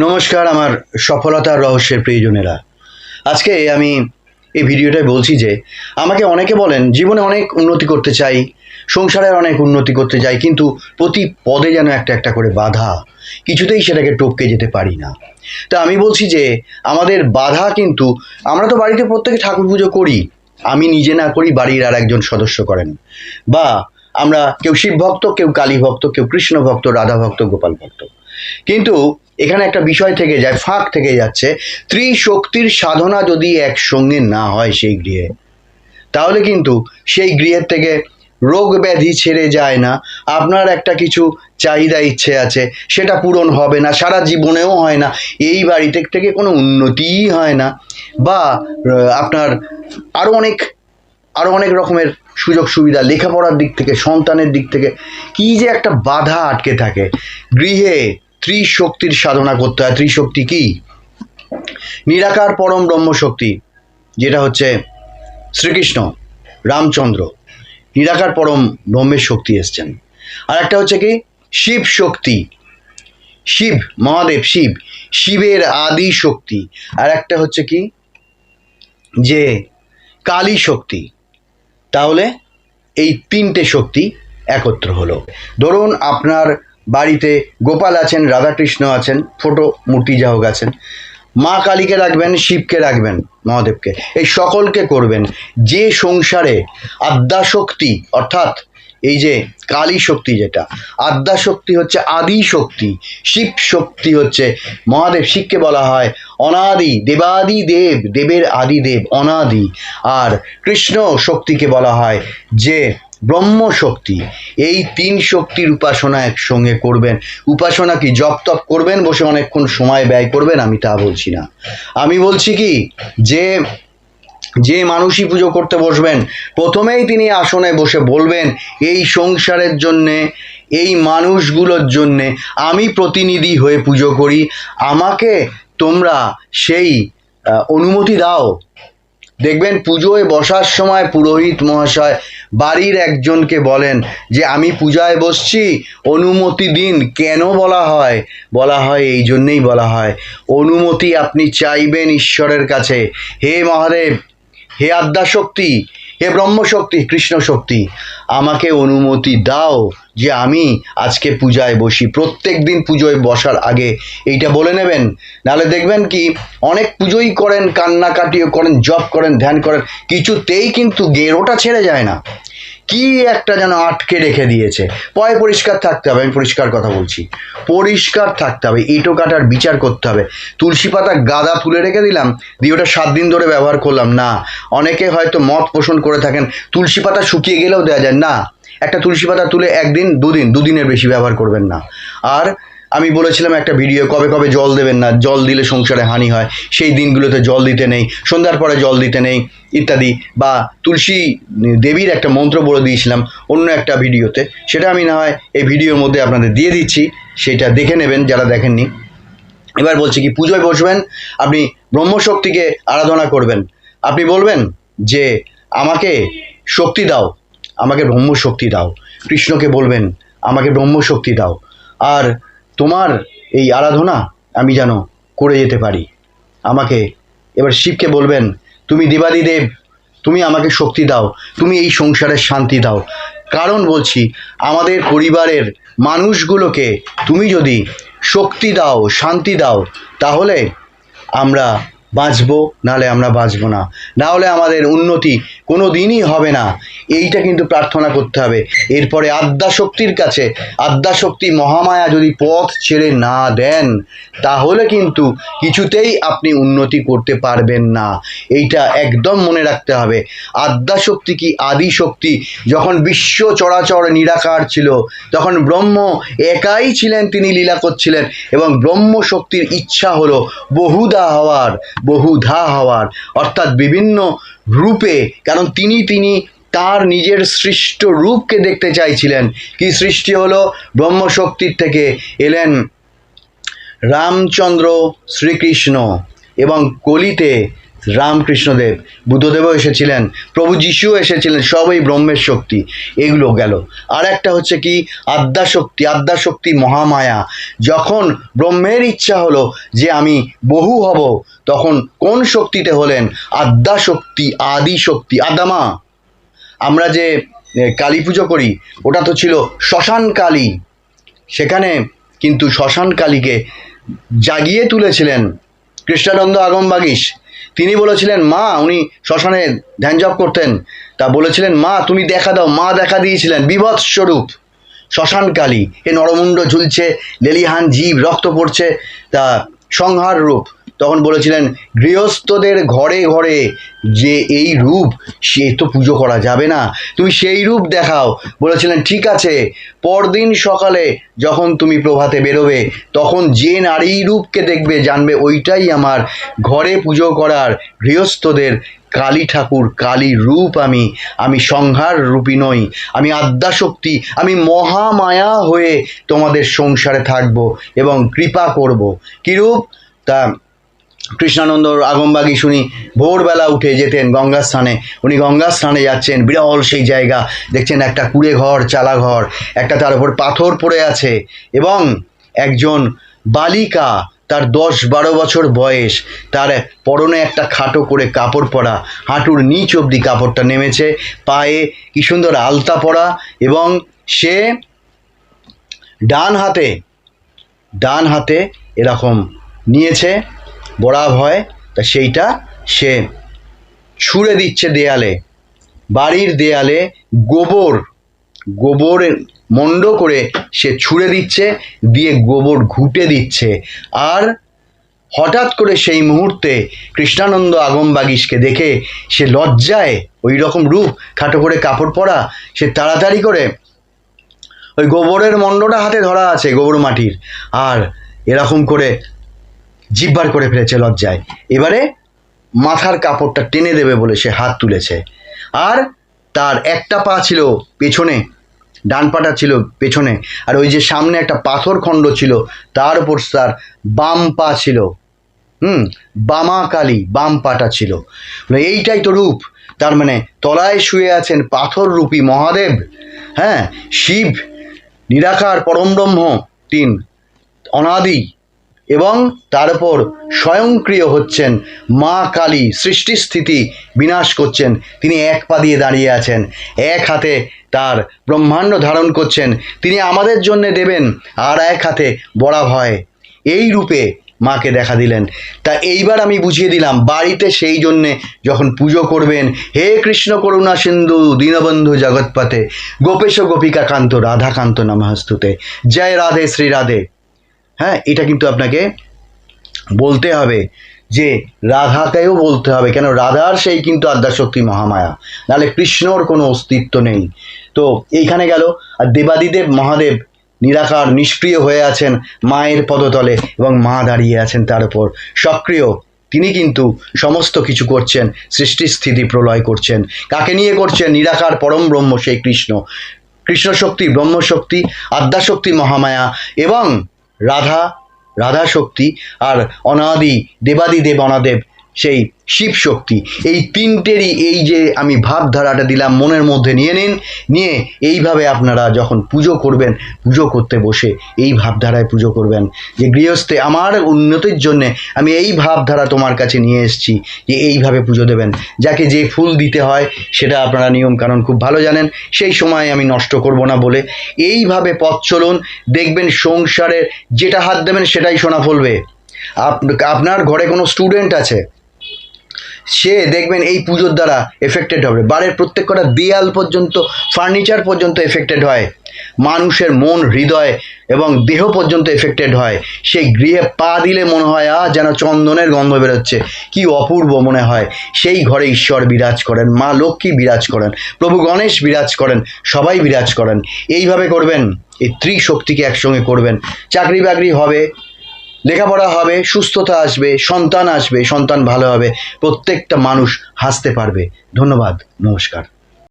নমস্কার আমার সফলতার রহস্যের প্রিয়জনেরা। আজকে আমি এই ভিডিওটায় বলছি যে আমাকে অনেকে বলেন জীবনে অনেক উন্নতি করতে চাই, সংসারের অনেক উন্নতি করতে চাই, কিন্তু প্রতি পদে যেন একটা একটা করে বাধা, কিছুতেই সেটাকে টপকে যেতে পারি না। তা আমি বলছি যে আমাদের বাধা কিন্তু, আমরা তো বাড়িতে প্রত্যেকে ঠাকুর পুজো করি, আমি নিজে না করি বাড়ির আর একজন সদস্য করেন, বা আমরা কেউ শিব ভক্ত, কেউ কালী ভক্ত, কেউ কৃষ্ণ ভক্ত, রাধা ভক্ত, গোপাল ভক্ত। কিন্তু এখানে একটা বিষয় থেকে যায়, ফাঁক থেকে যাচ্ছে, ত্রিশক্তির সাধনা যদি একসঙ্গে না হয় সেই গৃহে, তাহলে কিন্তু সেই গৃহের থেকে রোগ ব্যাধি ছেড়ে যায় না। আপনার একটা কিছু চাহিদা ইচ্ছে আছে, সেটা পূরণ হবে না, সারা জীবনেও হয় না, এই বাড়িতে থেকে কোনো উন্নতিই হয় না, বা আপনার আরও অনেক রকমের সুযোগ সুবিধা, লেখাপড়ার দিক থেকে, সন্তানের দিক থেকে কি যে একটা বাধা আটকে থাকে। গৃহে ত্রিশক্তির সাধনা করতে হয়। ত্রিশক্তি কি? নিরাকার পরম ব্রহ্মশক্তি, যেটা হচ্ছে শ্রীকৃষ্ণ, রামচন্দ্র, নিরাকার পরম ব্রহ্মের শক্তি এসছেন। আর একটা হচ্ছে কি শিব শক্তি, শিব মহাদেব, শিবের আদি শক্তি। আর একটা হচ্ছে কি যে কালী শক্তি। তাহলে এই তিনটে শক্তি একত্র হলো। ধরুন আপনার বাড়িতে গোপাল আছেন, রাধাকৃষ্ণ আছেন, ফটো মূর্তি যা হোক আছেন, মা কালীকে রাখবেন, শিবকে রাখবেন, মহাদেবকে, এই সকলকে করবেন। যে সংসারে আদ্যাশক্তি, অর্থাৎ এই যে কালী শক্তি, যেটা আদ্যাশক্তি হচ্ছে আদি শক্তি, শিব শক্তি হচ্ছে মহাদেব, শিবকে বলা হয় অনাদি, দেবাদি দেব, দেবের আদি দেব, অনাদি। আর কৃষ্ণ শক্তিকে বলা হয় যে ব্রহ্ম শক্তি। এই তিন শক্তির উপাসনা একসঙ্গে করবেন। উপাসনা কি জপ তপ করবেন, বসে অনেকক্ষণ সময় ব্যয় করবেন, আমি তা বলছি না। আমি বলছি কি যে মানুষই পুজো করতে বসবেন, প্রথমেই তিনি আসনে বসে বলবেন, এই সংসারের জন্যে, এই মানুষগুলোর জন্যে আমি প্রতিনিধি হয়ে পুজো করি, আমাকে তোমরা সেই অনুমতি দাও। দেখবেন পুজোয় বসার সময় পুরোহিত মহাশয় বাড়ির একজনকে বলেন যে আমি পূজায় বসছি, অনুমতি দিন। কেন বলা হয় এই জন্যেই বলা হয়, অনুমতি আপনি চাইবেন ঈশ্বরের কাছে, হে মহাদেব, হে আদ্যাশক্তি, হে ব্রহ্মশক্তি, কৃষ্ণ শক্তি, আমাকে অনুমতি দাও যে আমি আজকে পূজায় বসি। প্রত্যেক দিন পুজোয় বসার আগে এইটা বলে নেবেন। নাহলে দেখবেন কি অনেক পুজোই করেন, কান্নাকাটিও করেন, জপ করেন, ধ্যান করেন, কিছুতেই কিন্তু গেরোটা ছেড়ে যায় না, কি একটা যেন আটকে রেখে দিয়েছে। পরিষ্কার থাকতে হবে, আমি পরিষ্কার কথা বলছি, পরিষ্কার থাকতে হবে, এঁটো কাটার বিচার করতে হবে। তুলসী পাতা গাদা তুলে রেখে দিলাম, দিয়ে ওটা 7 দিন ধরে ব্যবহার করলাম না। অনেকে হয়তো মত পোষণ করে থাকেন তুলসী পাতা শুকিয়ে গেলেও দেওয়া যায় না, একটা তুলসী পাতা তুলে 1 দিন 2 দিন, 2 দিনের বেশি ব্যবহার করবেন না। আর আমি বলেছিলাম একটা ভিডিও, কবে কবে জল দেবেন না, জল দিলে সংসারে হানি হয়, সেই দিনগুলোতে জল দিতে নেই, সন্ধ্যার পরে জল দিতে নেই ইত্যাদি। বা তুলসী দেবীর একটা মন্ত্র বলে দিয়েছিলাম অন্য একটা ভিডিওতে, সেটা আমি না হয় এই ভিডিওর মধ্যে আপনাদের দিয়ে দিচ্ছি, সেটা দেখে নেবেন যারা দেখেননি। এবার বলছি কি, পুজোয় বসবেন, আপনি ব্রহ্মশক্তিকে আরাধনা করবেন। আপনি বলবেন যে আমাকে শক্তি দাও, আমাকে ব্রহ্মশক্তি দাও। কৃষ্ণকে বলবেন আমাকে ব্রহ্মশক্তি দাও, আর তোমার এই আরাধনা আমি যেন করে যেতে পারি, আমাকে। এবার শিবকে বলবেন তুমি দেবাদিদেব, তুমি আমাকে শক্তি দাও, তুমি এই সংসারের শান্তি দাও। কারণ বলছি, আমাদের পরিবারের মানুষগুলোকে তুমি যদি শক্তি দাও, শান্তি দাও, তাহলে আমরা বাঁচবো, নাহলে আমরা বাঁচবো না, নাহলে আমাদের উন্নতি কোনো দিনই হবে না। এইটা কিন্তু প্রার্থনা করতে হবে। এরপরে আদ্যাশক্তির কাছে, আদ্যাশক্তি মহামায়া যদি পথ ছেড়ে না দেন, তাহলে কিন্তু কিছুতেই আপনি উন্নতি করতে পারবেন না। এইটা একদম মনে রাখতে হবে। আদ্যাশক্তি কি আদি শক্তি। যখন বিশ্ব চরাচর নিরাকার ছিল, তখন ব্রহ্ম একাই ছিলেন, তিনি লীলা করছিলেন, এবং ব্রহ্ম শক্তির ইচ্ছা হলো বহুধা হওয়ার, অর্থাৎ বিভিন্ন রূপে। কারণ তিনি তার নিজের সৃষ্ট রূপকে দেখতে চাইছিলেন। কি সৃষ্টি হলো? ব্রহ্মশক্তির থেকে এলেন রামচন্দ্র শ্রীকৃষ্ণ, এবং কলিতে রামকৃষ্ণদেব, বুদ্ধদেবও এসেছিলেন, প্রভু যিশুও এসেছিলেন, সবই ব্রহ্মের শক্তি। এগুলো গেল। আর একটা হচ্ছে কি, আদ্যাশক্তি। আদ্যাশক্তি মহামায়া। যখন ব্রহ্মের ইচ্ছা হলো যে আমি বহু হব, তখন কোন শক্তিতে হলেন? আদ্যাশক্তি, আদিশক্তি, আদামা। আমরা যে কালী পুজো করি, ওটা তো ছিল শ্মশান কালী। সেখানে কিন্তু শ্মশান কালীকে জাগিয়ে তুলেছিলেন কৃষ্ণানন্দ আগমবাগীশ। তিনি বলেছিলেন, মা, উনি শ্মশানে ধ্যান জপ করতেন, তা বলেছিলেন, মা তুমি দেখা দাও। মা দেখা দিয়েছিলেন বিভৎস স্বরূপ শ্মশান কালী। এ নরমুণ্ড ঝুলছে, লেলিহান জীব, রক্ত পড়ছে, তা সংহার রূপ। তখন বলেছিলেন, গৃহস্থদের ঘরে ঘরে যে এই রূপ, সে তো পুজো করা যাবে না, তুমি সেই রূপ দেখাও। বলেছিলেন, ঠিক আছে, পরদিন সকালে যখন তুমি প্রভাতে বেরোবে, তখন যে নারী রূপকে দেখবে, জানবে ওইটাই আমার ঘরে পুজো করার গৃহস্থদের কালী ঠাকুর, কালী রূপ। আমি সংহার রূপী নই, আমি আদ্যাশক্তি, আমি মহামায়া হয়ে তোমাদের সংসারে থাকব এবং কৃপা করব। কীরূপ? তা কৃষ্ণানন্দ আগমবাগীশ উনি ভোরবেলা উঠে যেতেন গঙ্গা স্নানে। উনি গঙ্গা স্নানে যাচ্ছেন, বিরল সেই জায়গা দেখছেন, একটা কুড়ে ঘর, চালা ঘর, একটা তার উপর পাথর পড়ে আছে, এবং একজন বালিকা, তার 10-12 বছর বয়স, তার পরনে একটা খাটো করে কাপড় পরা, হাঁটুর নিচ অবধি কাপড়টা নেমেছে, পায়ে কি সুন্দর আলতা পরা, এবং সে ডান হাতে এরকম নিয়েছে বড়া ভয়, তা সেইটা সে ছুঁড়ে দিচ্ছে দেয়ালে, বাড়ির দেয়ালে গোবর মণ্ড করে সে ছুঁড়ে দিচ্ছে, দিয়ে গোবর ঘুঁটে দিচ্ছে। আর হঠাৎ করে সেই মুহূর্তে কৃষ্ণানন্দ আগমবাগীশকে দেখে সে লজ্জায়, ওই রকম রূপ, খাটো করে কাপড় পরা, সে তাড়াতাড়ি করে ওই গোবরের মণ্ডটা হাতে ধরা আছে, গোবর মাটির, আর এরকম করে জিব্বার করে ফেলেছে লজ্জায়। এবারে মাথার কাপড়টা টেনে দেবে বলে সে হাত তুলেছে, আর তার একটা পা ছিল পেছনে, ডান পাটা ছিল পেছনে, আর ওই যে সামনে একটা পাথর খণ্ড ছিল, তার উপর তার বাম পা ছিল। বামা কালী, বাম পাটা ছিল। এইটাই তো রূপ। তার মানে তলায় শুয়ে আছেন পাথর রূপী মহাদেব, হ্যাঁ, শিব নিরাকার পরমব্রহ্ম, তিন অনাদি, এবং তার উপর স্বয়ংক্রিয় হচ্ছেন মা কালী, সৃষ্টি স্থিতি বিনাশ করছেন। তিনি এক পা দিয়ে দাঁড়িয়ে আছেন, এক হাতে তার ব্রহ্মাণ্ড ধারণ করছেন, তিনি আমাদের জন্য দেবেন, আর এক হাতে বড়া ভয়। এই রূপে মাকে দেখা দিলেন। তা এইবার আমি বুঝিয়ে দিলাম, বাড়িতে সেই জন্যে যখন পুজো করবেন, হে কৃষ্ণ করুণা সিন্ধু দীনবন্ধু জগৎপথে গোপেশ গোপিকা কান্ত রাধাকান্ত নমস্তুতে, জয় রাধে শ্রী রাধে। হ্যাঁ, এটা কিন্তু আপনাকে বলতে হবে, যে রাধাকেও বলতে হবে, কেন রাধার সেই কিন্তু আদ্যাশক্তি মহামায়া, নাহলে কৃষ্ণর কোনো অস্তিত্ব নেই। তো এইখানে গেল। আর দেবাদিদেব মহাদেব নিরাকার নিষ্ক্রিয় হয়ে আছেন মায়ের পদতলে, এবং মা দাঁড়িয়ে আছেন তার উপর সক্রিয়। তিনি কিন্তু সমস্ত কিছু করছেন, সৃষ্টি স্থিতি প্রলয় করছেন। কাকে নিয়ে করছেন? নিরাকার পরম ব্রহ্ম সেই কৃষ্ণ, কৃষ্ণ শক্তি, ব্রহ্মশক্তি, আদ্যাশক্তি মহামায়া, এবং রাধা শক্তি, আর অনাদি দেবাদিদেব অনাদেব সেই শিব শক্তি। এই তিনটেরই এই যে আমি ভাবধারাটা দিলাম, মনের মধ্যে নিয়ে নিন, নিয়ে এইভাবে আপনারা যখন পুজো করবেন, পুজো করতে বসে এই ভাবধারায় পুজো করবেন, যে গৃহস্থে আমার উন্নতির জন্যে আমি এই ভাবধারা তোমার কাছে নিয়ে এসেছি, যে এইভাবে পুজো দেবেন। যাকে যে ফুল দিতে হয় সেটা আপনারা নিয়মকানুন খুব ভালো জানেন, সেই সময় আমি নষ্ট করব না বলে এইভাবে পথ চলুন, দেখবেন সংসারের যেটা হাত দেবেন সেটাই সোনা ফলবে। আপনার ঘরে কোনো স্টুডেন্ট আছে, সে দেখবেন এই পুজোর দ্বারা এফেক্টেড হবে। বাড়ির প্রত্যেক কটা দেয়াল পর্যন্ত, ফার্নিচার পর্যন্ত এফেক্টেড হয়, মানুষের মন, হৃদয় এবং দেহ পর্যন্ত এফেক্টেড হয়। সেই গৃহে পা দিলে মনে হয় যেন চন্দনের গন্ধ বেরোচ্ছে, কি অপূর্ব মনে হয়। সেই ঘরে ঈশ্বর বিরাজ করেন, মা লক্ষ্মী বিরাজ করেন, প্রভু গণেশ বিরাজ করেন, সবাই বিরাজ করেন। এইভাবে করবেন, এই ত্রিশক্তিকে একসঙ্গে করবেন, চাকরি বাকরি হবে, লেখাপড়া হবে, সুস্থতা আসবে, সন্তান আসবে, সন্তান ভালো হবে, প্রত্যেকটা মানুষ হাসতে পারবে। ধন্যবাদ, নমস্কার।